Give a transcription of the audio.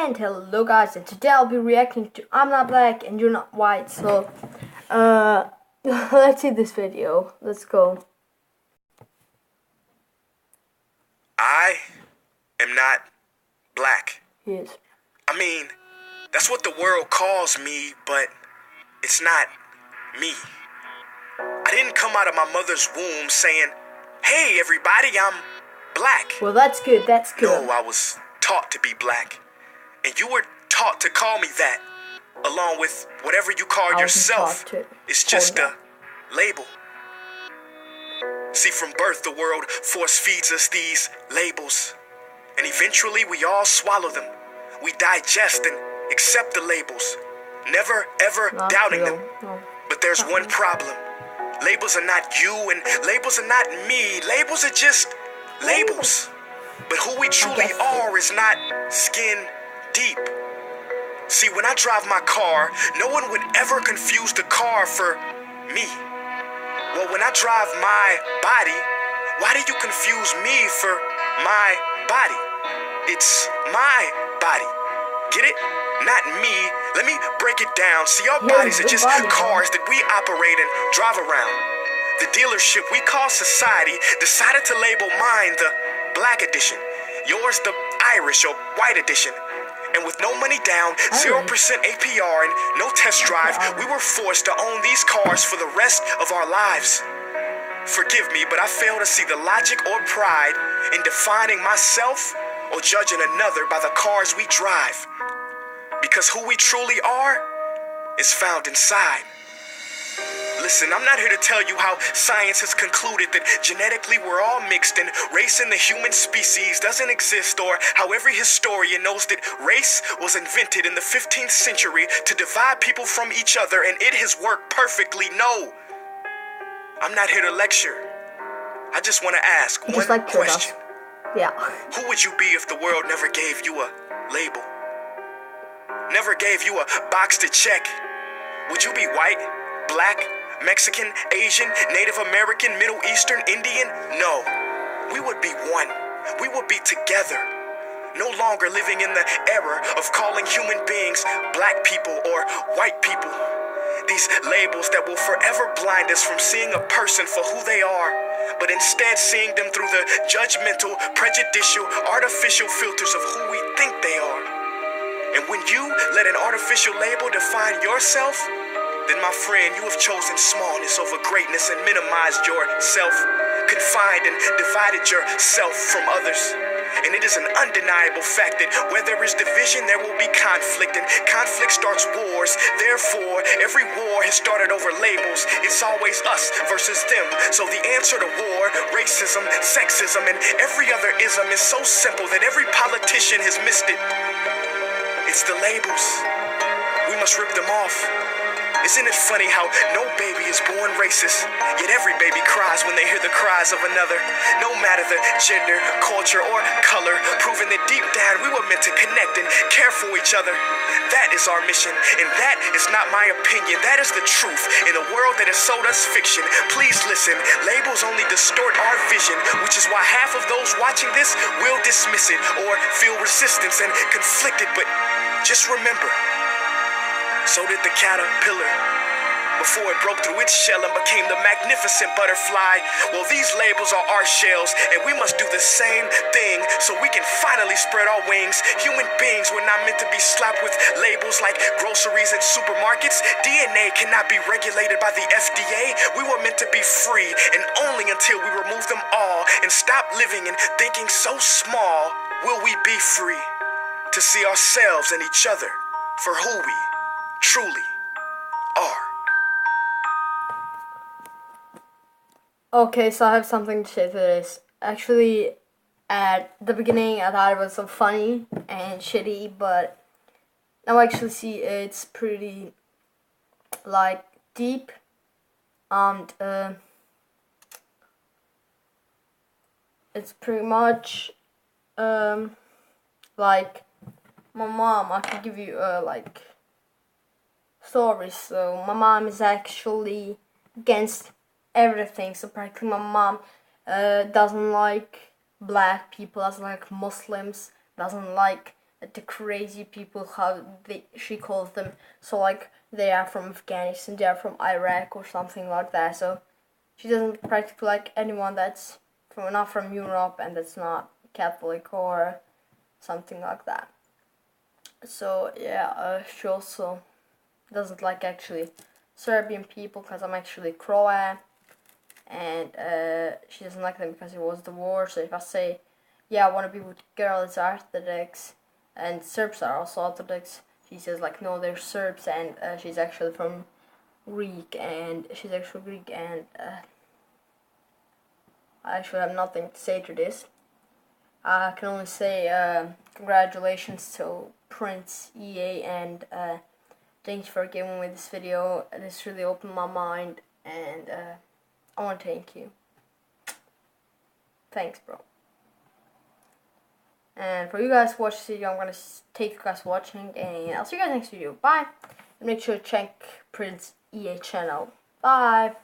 And hello guys, and today I'll be reacting to I'm Not Black and You're Not White. So let's see this video. Let's go. I am not black. Yes. I mean, that's what the world calls me, but it's not me. I didn't come out of my mother's womb saying, "Hey everybody, I'm black." Well, that's good. That's good. No, I was taught to be black. And you were taught to call me that, along with whatever you call yourself. It's just a label. See, from birth, the world force feeds us these labels. And eventually, we all swallow them. We digest and accept the labels, never ever doubting them. But there's one problem. Labels are not you, and labels are not me. Labels are just labels. But who we truly are is not skin deep. See, when I drive my car, no one would ever confuse the car for me. Well, when I drive my body, why do you confuse me for my body? It's my body. Get it? Not me. Let me break it down. See, our bodies are just cars that we operate and drive around. The dealership we call society decided to label mine the Black Edition, yours the Irish or White Edition. And with no money down, 0% APR, and no test drive, we were forced to own these cars for the rest of our lives. Forgive me, but I fail to see the logic or pride in defining myself or judging another by the cars we drive. Because who we truly are is found inside. Listen, I'm not here to tell you how science has concluded that genetically we're all mixed and race in the human species doesn't exist, or how every historian knows that race was invented in the 15th century to divide people from each other and it has worked perfectly. No, I'm not here to lecture. I just want to ask one question. Yeah. Who would you be if the world never gave you a label? Never gave you a box to check? Would you be white, black, Mexican, Asian, Native American, Middle Eastern, Indian? No. We would be one. We would be together. No longer living in the error of calling human beings black people or white people. These labels that will forever blind us from seeing a person for who they are, but instead seeing them through the judgmental, prejudicial, artificial filters of who we think they are. And when you let an artificial label define yourself, then my friend, you have chosen smallness over greatness and minimized yourself, confined and divided yourself from others. And it is an undeniable fact that where there is division, there will be conflict, and conflict starts wars. Therefore, every war has started over labels. It's always us versus them. So the answer to war, racism, sexism, and every other ism is so simple that every politician has missed it. It's the labels. We must rip them off. Isn't it funny how no baby is born racist, yet every baby cries when they hear the cries of another? No matter the gender, culture, or color, proving that deep down we were meant to connect and care for each other. That is our mission, and that is not my opinion. That is the truth in a world that has sold us fiction. Please listen, labels only distort our vision, which is why half of those watching this will dismiss it or feel resistance and conflicted. But just remember, so did the caterpillar before it broke through its shell and became the magnificent butterfly. Well, these labels are our shells, and we must do the same thing so we can finally spread our wings. Human beings were not meant to be slapped with labels like groceries and supermarkets. DNA cannot be regulated by the FDA. We were meant to be free, and only until we remove them all and stop living and thinking so small will we be free to see ourselves and each other for who we truly are. Okay, so I have something to say to this. Actually, at the beginning I thought it was so funny and shitty, but now I actually see it's pretty like deep, and it's pretty much like my mom. I can give you like stories. So my mom is actually against everything. So practically my mom doesn't like black people, doesn't like Muslims, doesn't like the crazy people, how she calls them. So like they are from Afghanistan, they are from Iraq or something like that. So she doesn't practically like anyone that's not from Europe and that's not Catholic or something like that. So yeah, she also doesn't like actually Serbian people because I'm actually Croat, and she doesn't like them because it was the war. So if I say, yeah, I want to be with girls Orthodox, and Serbs are also Orthodox, she says like, no, they're Serbs, and she's actually from Greek, and I actually have nothing to say to this. I can only say congratulations to Prince EA, and thanks for giving me this video. This really opened my mind, and I want to thank you. Thanks, bro. And for you guys who watch this video, I'm going to take you guys watching, and I'll see you guys next video. Bye. And make sure to check Prince EA channel. Bye.